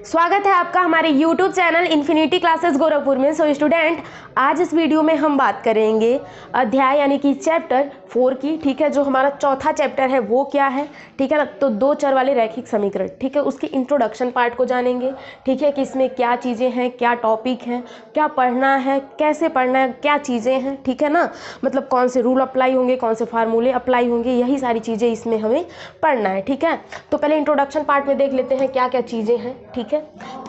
स्वागत है आपका हमारे YouTube channel infinity classes Gorakhpur में। सो स्टूडेंट, आज इस वीडियो में हम बात करेंगे अध्याय यानी कि चैप्टर 4 की। ठीक है, जो हमारा चौथा चैप्टर है वो क्या है, ठीक है ना। तो दो चर वाले रैखिक समीकरण, ठीक है, उसके इंट्रोडक्शन पार्ट को जानेंगे। ठीक है, कि इसमें क्या चीज़ें हैं, क्या टॉपिक हैं, क्या पढ़ना है, कैसे पढ़ना है, क्या चीज़ें हैं, ठीक है ना। मतलब कौन से रूल अप्लाई होंगे, कौन से फार्मूले अप्लाई होंगे, यही सारी चीज़ें इसमें हमें पढ़ना है। ठीक है, तो पहले इंट्रोडक्शन पार्ट में देख लेते हैं क्या क्या चीज़ें हैं। ठीक है,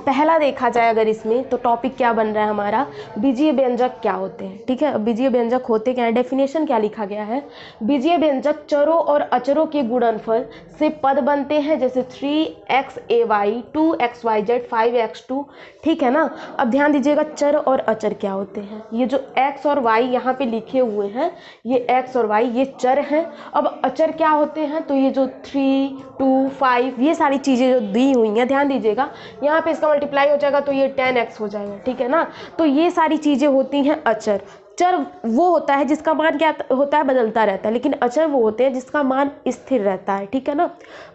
पहला देखा जाए अगर इसमें, तो टॉपिक क्या बन रहा है हमारा, बीजीय व्यंजक क्या होते हैं। ठीक है, बीजीय व्यंजक होते क्या है, डेफिनेशन क्या लिखा गया है। बीजीय व्यंजक चरों और अचरों के गुणनफल से पद बनते हैं, जैसे 3xay 2xyz 5x2। ठीक है ना। अब ध्यान दीजिएगा, चर और अचर क्या होते हैं। ये जो x और y यहाँ पे लिखे हुए हैं, ये x और y ये चर हैं। अब अचर क्या होते हैं, तो ये जो 3, 2, 5 ये सारी चीज़ें जो दी हुई हैं, ध्यान दीजिएगा, यहाँ पे इसका मल्टीप्लाई हो जाएगा तो ये 10x हो जाएगा। ठीक है ना। तो ये सारी चीज़ें होती हैं अचर। चर वो होता है जिसका मान क्या होता है, बदलता रहता है, लेकिन अचर वो होते हैं जिसका मान स्थिर रहता है। ठीक है ना,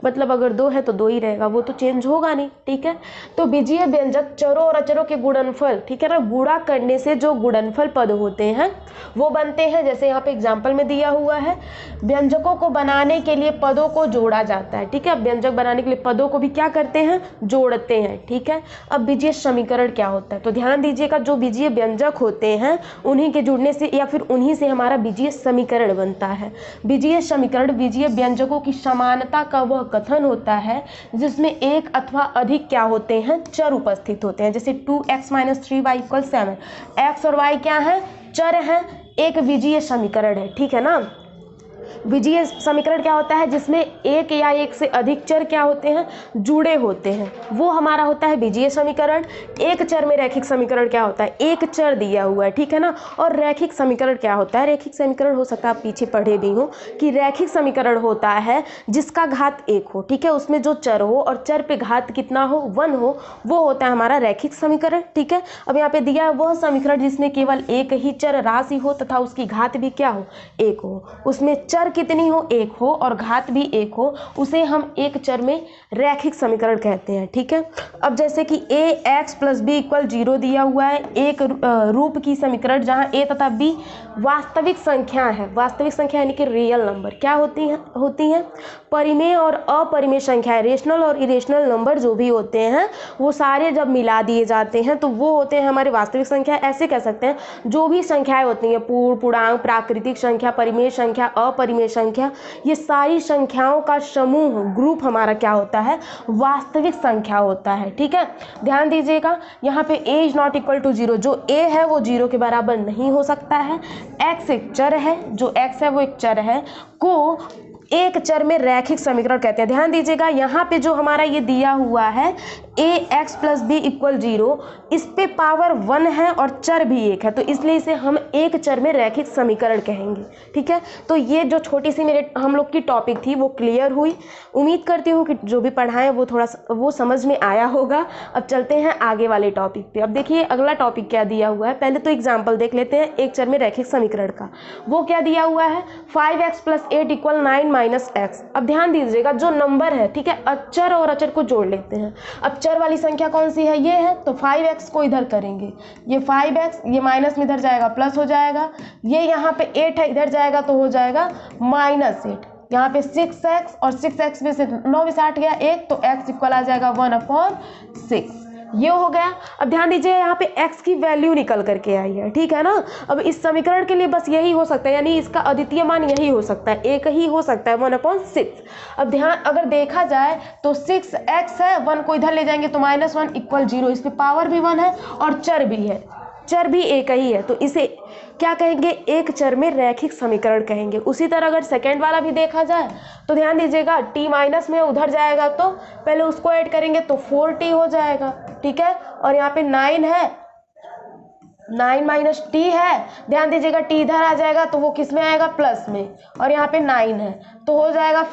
मतलब अगर 2 है तो 2 ही रहेगा, वो तो चेंज होगा नहीं। ठीक है, तो बीजीय व्यंजक चरों और अचरों के गुणनफल, ठीक है ना, गुणा करने से जो गुणनफल पद होते हैं वो बनते हैं। जैसे यहाँ पे एग्जाम्पल में दिया हुआ है, व्यंजकों को बनाने के लिए पदों को जोड़ा जाता है। ठीक है, व्यंजक बनाने के लिए पदों को भी क्या करते हैं, जोड़ते हैं। ठीक है, अब बीजीय समीकरण क्या होता है, तो ध्यान दीजिएगा, जो बीजीय व्यंजक होते हैं उन्हीं के जुड़ने से या फिर उन्हीं से हमारा बीजीय समीकरण बनता है। बीजीय समीकरण बीजीय व्यंजकों की समानता का वह कथन होता है जिसमें एक अथवा अधिक क्या होते हैं, चर उपस्थित होते हैं। जैसे 2x - 3y = 7, x और y क्या है, चर हैं, एक बीजीय समीकरण है। ठीक है ना। बीजीय समीकरण क्या होता है, जिसमें एक या एक से अधिक चर क्या होते हैं, जुड़े होते हैं, वो हमारा होता है बीजीय समीकरण। एक चर में रैखिक समीकरण क्या होता है, एक चर दिया हुआ है। ठीक है ना। और रैखिक समीकरण क्या होता है, रैखिक समीकरण हो सकता है आप पीछे पढ़े भी हो कि रैखिक समीकरण होता है जिसका घात 1 हो। ठीक है, उसमें जो चर हो और चर पे घात कितना हो, 1 हो, वो होता है हमारा रैखिक समीकरण। ठीक है, अब यहाँ पे दिया है वह समीकरण जिसमें केवल एक ही चर राशि हो तथा उसकी घात भी क्या हो, 1 हो। उसमें चर कितनी हो, 1 हो, और घात भी 1 हो, उसे हम एक चर में रैखिक समीकरण कहते हैं। ठीक है, अब जैसे कि ax + b = 0 दिया हुआ है, एक रूप की समीकरण जहां a तथा b वास्तविक संख्या है। वास्तविक संख्या यानी कि रियल नंबर क्या होती हैं परिमेय और अपरिमेय संख्याएं, रेशनल और इरेशनल नंबर जो भी होते हैं वो सारे जब मिला दिए जाते हैं तो वो होते हैं हमारे वास्तविक संख्या। ऐसे कह सकते हैं जो भी संख्याएं होती हैं, पूर्ण, पूर्णांक, प्राकृतिक संख्या, परिमेय संख्या, अपरिमेय संख्या, ये सारी संख्याओं का समूह, ग्रुप हमारा क्या होता है, वास्तविक संख्या होता है। ठीक है, ध्यान दीजिएगा, यहाँ पे a ≠ = 0, जो a है वो 0 के बराबर नहीं हो सकता है। x एक चर है, जो x है वो एक चर है, को एक चर में रैखिक समीकरण कहते हैं। ध्यान दीजिएगा, यहाँ पे जो हमारा ये दिया हुआ है ax + b = 0, इस पे पावर 1 है और चर भी 1 है, तो इसलिए इसे हम एक चर में रैखिक समीकरण कहेंगे। ठीक है, तो ये जो छोटी सी मेरे हम लोग की टॉपिक थी वो क्लियर हुई। उम्मीद करती हूँ कि जो भी पढ़ाएं वो थोड़ा वो समझ में आया होगा। अब चलते हैं आगे वाले टॉपिक पे। अब देखिए अगला टॉपिक क्या दिया हुआ है, पहले तो एग्जाम्पल देख लेते हैं एक चर में रैखिक समीकरण का। वो क्या दिया हुआ है, 5x + 8 = 9 - x। अब ध्यान दीजिएगा, जो नंबर है, ठीक है, अचर और अचर को जोड़ लेते हैं। अब चर वाली संख्या कौन सी है, ये है, तो 5x को इधर करेंगे, ये 5x, ये माइनस में इधर जाएगा प्लस हो जाएगा, ये यहाँ पे 8 है, इधर जाएगा तो हो जाएगा -8। यहाँ पे 6x और 6x में से 9 में से 8 गया 1, तो x = आ जाएगा 1/6। ये हो गया। अब ध्यान दीजिए, यहाँ पे x की वैल्यू निकल करके आई है। ठीक है ना। अब इस समीकरण के लिए बस यही हो सकता है, यानी इसका अद्वितीय मान यही हो सकता है, एक ही हो सकता है, 1/6। अब ध्यान अगर देखा जाए तो 6x है, 1 को इधर ले जाएंगे तो -1 = 0, इस पे पावर भी 1 है और चर भी है, चर भी एक ही है, तो इसे क्या कहेंगे, एक चर में रैखिक समीकरण कहेंगे। उसी तरह अगर सेकेंड वाला भी देखा जाए तो ध्यान दीजिएगा, t माइनस में उधर जाएगा तो पहले उसको ऐड करेंगे तो 4t हो जाएगा। ठीक है, और यहाँ पे 9 है, 9 - t है, ध्यान दीजिएगा t इधर आ जाएगा तो वो किस में आएगा, प्लस में, और यहाँ पे 9 है तो हो जाएगा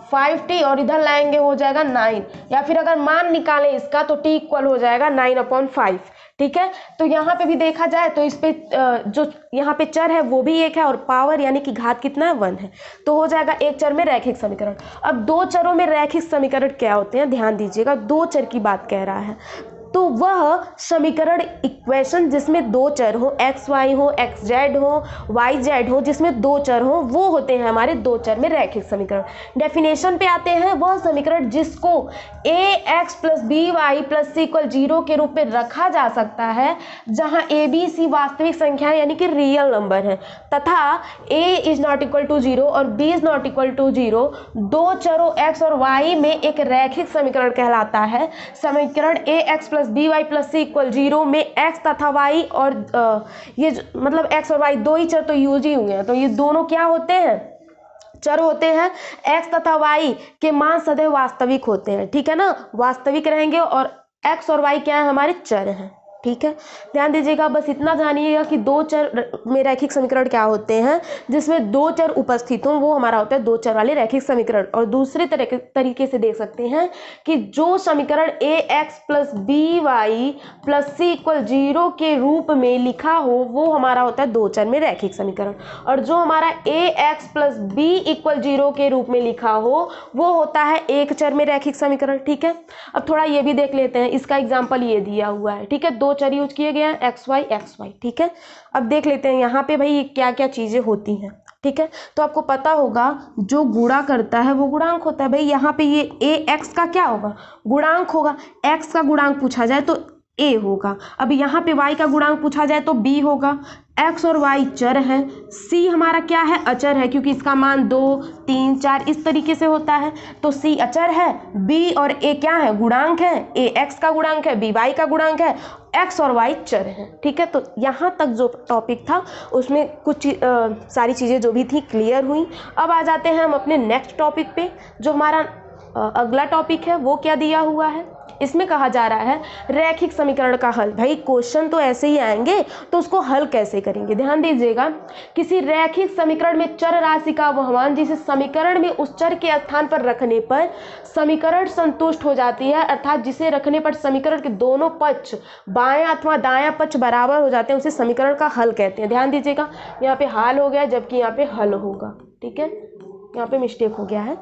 5t, और इधर लाएंगे हो जाएगा 9, या फिर अगर मान निकालें इसका तो t = हो जाएगा 9/5। ठीक है। तो यहाँ पे भी देखा जाए तो इस पे जो यहाँ पे चर है वो भी एक है और पावर यानी कि घात कितना है 1 है, तो हो जाएगा एक चर में रैखिक समीकरण। अब दो चरों में रैखिक समीकरण क्या होते हैं, ध्यान दीजिएगा, दो चर की बात कह रहा है तो वह समीकरण इक्वेशन जिसमें दो चर हो, एक्स वाई हो, एक्स जेड हो, वाई जेड हो, जिसमें दो चर हो, वो होते हैं हमारे दो चर में रैखिक समीकरण। डेफिनेशन पे आते हैं, वह समीकरण जिसको A X plus B Y plus C equal 0 के रूप में रखा जा सकता है, जहां ए बी सी वास्तविक संख्या यानी कि रियल नंबर है तथा a is not equal to 0 और b is not equal to 0, दो चरों एक्स और वाई में एक रैखिक समीकरण कहलाता है। समीकरण A X plus B Y plus C equal 0 में एक्स तथा वाई और ये मतलब एक्स और वाई दो ही चर तो यूज ही हुए हैं, तो ये दोनों क्या होते हैं, चर होते हैं। एक्स तथा वाई के मान सदैव वास्तविक होते हैं, ठीक है ना, वास्तविक रहेंगे और एक्स और वाई क्या है, हमारे चर हैं, ठीक है। ध्यान दीजिएगा, बस इतना जानिएगा कि दो चर में रैखिक समीकरण क्या होते हैं, जिसमें दो चर उपस्थित हों वो हमारा होता है दो चर वाले रैखिक समीकरण। और दूसरे तरीके से देख सकते हैं कि जो समीकरण A X plus B Y plus C equal 0 के रूप में लिखा हो वो हमारा होता है दो चर में रैखिक समीकरण, और जो हमारा ए एक्स प्लस बी इक्वल 0 के रूप में लिखा हो वो होता है एक चर में रैखिक समीकरण, ठीक है। अब थोड़ा ये भी देख लेते हैं, इसका एग्जाम्पल ये दिया हुआ है, ठीक है, दो चर यूज किए गए हैं एक्स वाई, ठीक है। अब देख लेते हैं यहाँ पे भाई क्या क्या चीजें होती हैं, ठीक है। तो आपको पता होगा जो गुणा करता है वो गुणांक होता है भाई। यहाँ पे ये ए एक्स का क्या होगा, गुणांक होगा, एक्स का गुणांक पूछा जाए तो ए होगा। अब यहाँ पे y का गुणांक पूछा जाए तो b होगा। x और y चर है, c हमारा क्या है, अचर है, क्योंकि इसका मान 2, 3, 4 इस तरीके से होता है, तो c अचर है, b और a क्या है, गुणांक है, a x का गुणांक है, b y का गुणांक है, x और y चर है, ठीक है। तो यहाँ तक जो टॉपिक था उसमें कुछ सारी चीज़ें जो भी थी क्लियर हुई। अब आ जाते हैं हम अपने नेक्स्ट टॉपिक पे। जो हमारा अगला टॉपिक है वो क्या दिया हुआ है, इसमें कहा जा रहा है रैखिक समीकरण का हल। भाई क्वेश्चन तो ऐसे ही आएंगे तो उसको हल कैसे करेंगे, ध्यान दीजिएगा। किसी रैखिक समीकरण में चर राशि का वह मान जिसे समीकरण में उस चर के स्थान पर रखने पर समीकरण संतुष्ट हो जाती है, अर्थात जिसे रखने पर समीकरण के दोनों पक्ष बायां अथवा दायां पक्ष बराबर हो जाते हैं, उसे समीकरण का हल कहते हैं। ध्यान दीजिएगा, यहाँ पे हाल हो गया जबकि यहाँ पे हल होगा, ठीक है, यहाँ पे मिस्टेक हो गया है,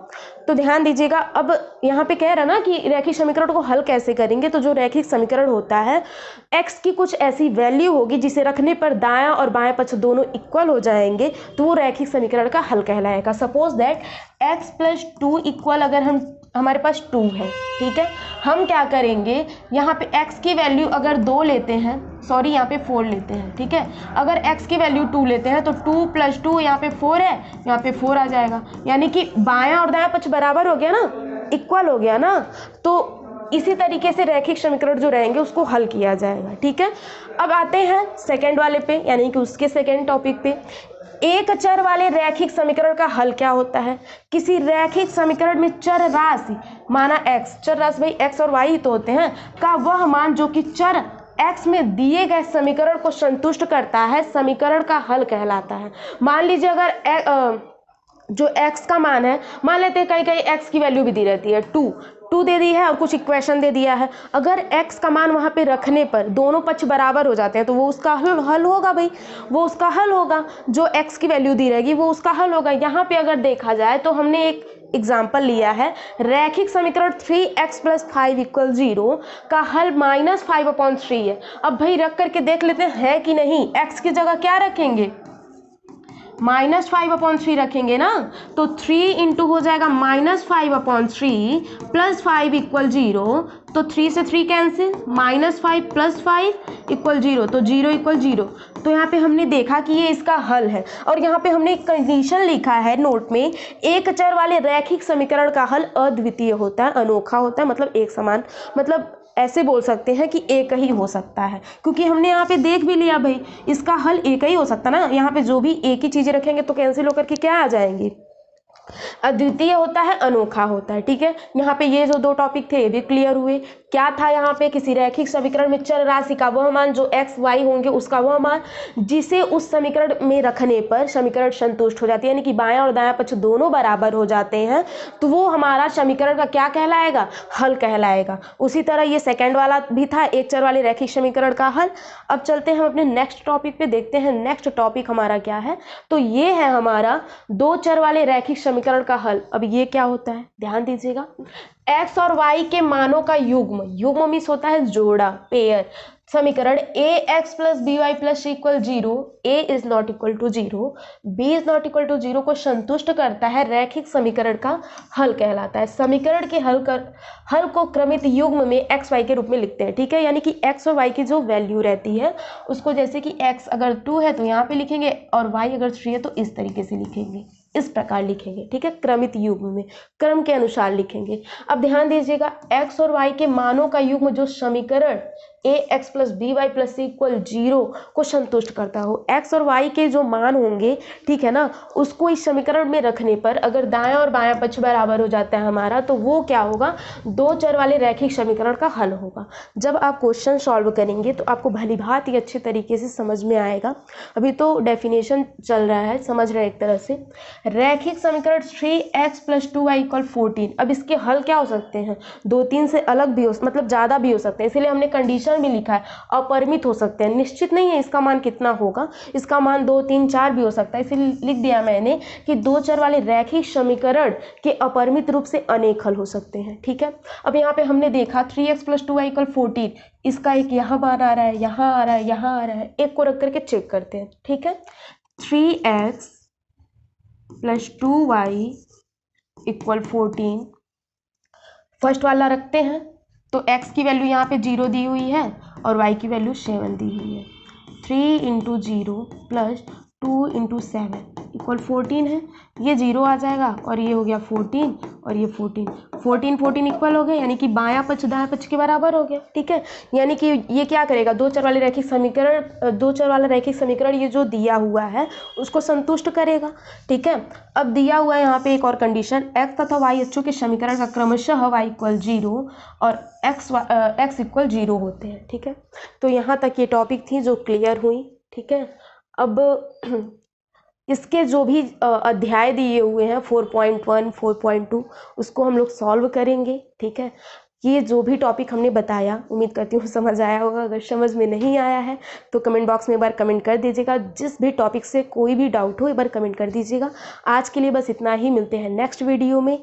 तो ध्यान दीजिएगा। अब यहाँ पे कह रहा ना कि रैखिक समीकरण को हल कैसे करेंगे, तो जो रैखिक समीकरण होता है x की कुछ ऐसी वैल्यू होगी जिसे रखने पर दायां और बायां पक्ष दोनों इक्वल हो जाएंगे, तो वो रैखिक समीकरण का हल कहलाएगा। Suppose that x plus 2 equal, अगर हमारे पास 2 है, ठीक है, हम क्या करेंगे, यहाँ पे x की वैल्यू अगर 2 लेते हैं, सॉरी यहाँ पे 4 लेते हैं, ठीक है, अगर x की वैल्यू 2 लेते हैं तो 2 प्लस 2 यहाँ पे 4 है, यहाँ पे 4 आ जाएगा, यानी कि बायां और दायां पक्ष बराबर हो गया ना, इक्वल हो गया ना। तो इसी तरीके से रैखिक समीकरण जो रहेंगे उसको हल किया जाएगा, ठीक है। अब आते हैं सेकेंड वाले पे, यानी कि उसके सेकेंड टॉपिक पे। एक चर वाले रैखिक समीकरण का हल क्या होता है, किसी रैखिक समीकरण में चर राशि माना x, चर राशि भाई x और y तो होते हैं, का वह मान जो कि चर x में दिए गए समीकरण को संतुष्ट करता है, समीकरण का हल कहलाता है। मान लीजिए अगर जो x का मान है, मान लेते हैं कहीं कहीं x की वैल्यू भी दी रहती है, 2 दे दी है और कुछ इक्वेशन दे दिया है, अगर x का मान वहाँ पे रखने पर दोनों पक्ष बराबर हो जाते हैं तो वो उसका हल होगा भाई, वो उसका हल होगा, जो x की वैल्यू दी रहेगी वो उसका हल होगा। यहाँ पे अगर देखा जाए तो हमने एक एग्जाम्पल लिया है, रैखिक समीकरण 3x + 5 = 0 का हल -5/3 है। अब भाई रख करके देख लेते हैं कि नहीं, x की जगह क्या रखेंगे, -5/3 रखेंगे ना, तो 3 इंटू हो जाएगा -5/3 + 5 = 0, तो 3 से 3 कैंसिल, -5 + 5 = 0, तो 0 = 0। तो यहाँ पे हमने देखा कि ये इसका हल है, और यहाँ पे हमने एक कंडीशन लिखा है नोट में, एक चर वाले रैखिक समीकरण का हल अद्वितीय होता है, अनोखा होता है, मतलब एक समान, मतलब ऐसे बोल सकते हैं कि एक ही हो सकता है, क्योंकि हमने यहाँ पे देख भी लिया भाई इसका हल एक ही हो सकता है ना। यहाँ पे जो भी एक ही चीज़ें रखेंगे तो कैंसिल होकर के क्या आ जाएंगी, अद्वितीय होता है, अनोखा होता है। ठीक है, यहाँ पे ये जो दो टॉपिक थे ये भी क्लियर हुए। क्या था यहाँ पे, किसी रैखिक समीकरण में चर राशि का वह मान जो x y होंगे उसका वह मान जिसे उस समीकरण में रखने पर समीकरण संतुष्ट हो जाती है, यानी कि बायां और दायां पक्ष दोनों बराबर हो जाते हैं, तो वो हमारा समीकरण का क्या कहलाएगा, हल कहलाएगा। उसी तरह ये सेकेंड वाला भी था, एक चर वाले रैखिक समीकरण का हल। अब चलते हैं हम अपने नेक्स्ट टॉपिक पे, देखते हैं नेक्स्ट टॉपिक हमारा क्या है। तो ये है हमारा दो चर वाले रैखिक समीकरण का हल। अब ये क्या होता है, ध्यान दीजिएगा, x और y के मानों का युग्म, युग्म मीन्स होता है जोड़ा, पेयर। समीकरण ax plus B Y plus C equal 0, a is not equal to 0, b is not equal to 0 को संतुष्ट करता है, रैखिक समीकरण का हल कहलाता है। समीकरण के हल को क्रमित युग्म में x y के रूप में लिखते हैं। ठीक है, यानी कि x और y की जो वैल्यू रहती है उसको, जैसे कि x अगर 2 है तो यहाँ पे लिखेंगे और y अगर 3 है तो इस तरीके से लिखेंगे, इस प्रकार लिखेंगे। ठीक है, क्रमित युग्म में क्रम के अनुसार लिखेंगे। अब ध्यान दीजिएगा, x और y के मानों का युग्म जो समीकरण ax plus B Y plus सी इक्वल 0 को संतुष्ट करता हो, x और y के जो मान होंगे, ठीक है ना, उसको इस समीकरण में रखने पर अगर दायां और बायां पक्ष बराबर हो जाता है हमारा, तो वो क्या होगा, दो चर वाले रैखिक समीकरण का हल होगा। जब आप क्वेश्चन सॉल्व करेंगे तो आपको भली भांति ही अच्छे तरीके से समझ में आएगा। अभी तो डेफिनेशन चल रहा है, समझ रहे हैं एक तरह से। रैखिक समीकरण 3x प्लस 2y इक्वल 14। अब इसके हल क्या हो सकते हैं, 2 3 से अलग भी हो, मतलब ज़्यादा भी हो सकते हैं, इसीलिए हमने कंडीशन में लिखा है, अपरिमित हो सकते हैं, निश्चित नहीं है इसका मान कितना होगा, इसका मान 2 3 4 भी हो सकता है, इसीलिए लिख दिया मैंने कि दो चर वाले रैखिक समीकरण के अपरिमित रूप से अनेक हल हो सकते हैं। ठीक है, अब यहाँ पे हमने देखा 3x प्लस 2y इक्वल 14, इसका एक यहाँ मान आ रहा है, यहाँ आ रहा है, यहाँ आ रहा है, एक को रख करके चेक करते हैं। ठीक है, 3x plus 2y equal 14, first वाला रखते हैं तो x की वैल्यू यहाँ पे 0 दी हुई है और y की वैल्यू 7 दी हुई है। 3 इंटू 0 प्लस 2 इंटू 7 इक्वल 14 है, ये 0 आ जाएगा और ये हो गया 14 और ये 14, 14 14 इक्वल हो गए, यानी कि बायां पक्ष दायां पक्ष के बराबर हो गया। ठीक है, यानी कि ये क्या करेगा, दो चर वाले रैखिक समीकरण, दो चर वाला रैखिक समीकरण ये जो दिया हुआ है उसको संतुष्ट करेगा। ठीक है, अब दिया हुआ है यहाँ पे एक और कंडीशन, x तथा y अक्षों के समीकरण का क्रमशः y इक्वल 0 और x इक्वल 0 होते हैं। ठीक है, तो यहाँ तक ये टॉपिक थी जो क्लियर हुई। ठीक है, अब इसके जो भी अध्याय दिए हुए हैं 4.1 4.2 उसको हम लोग सॉल्व करेंगे। ठीक है, ये जो भी टॉपिक हमने बताया उम्मीद करती हूँ समझ आया होगा। अगर समझ में नहीं आया है तो कमेंट बॉक्स में एक बार कमेंट कर दीजिएगा। जिस भी टॉपिक से कोई भी डाउट हो एक बार कमेंट कर दीजिएगा। आज के लिए बस इतना ही, मिलते हैं नेक्स्ट वीडियो में।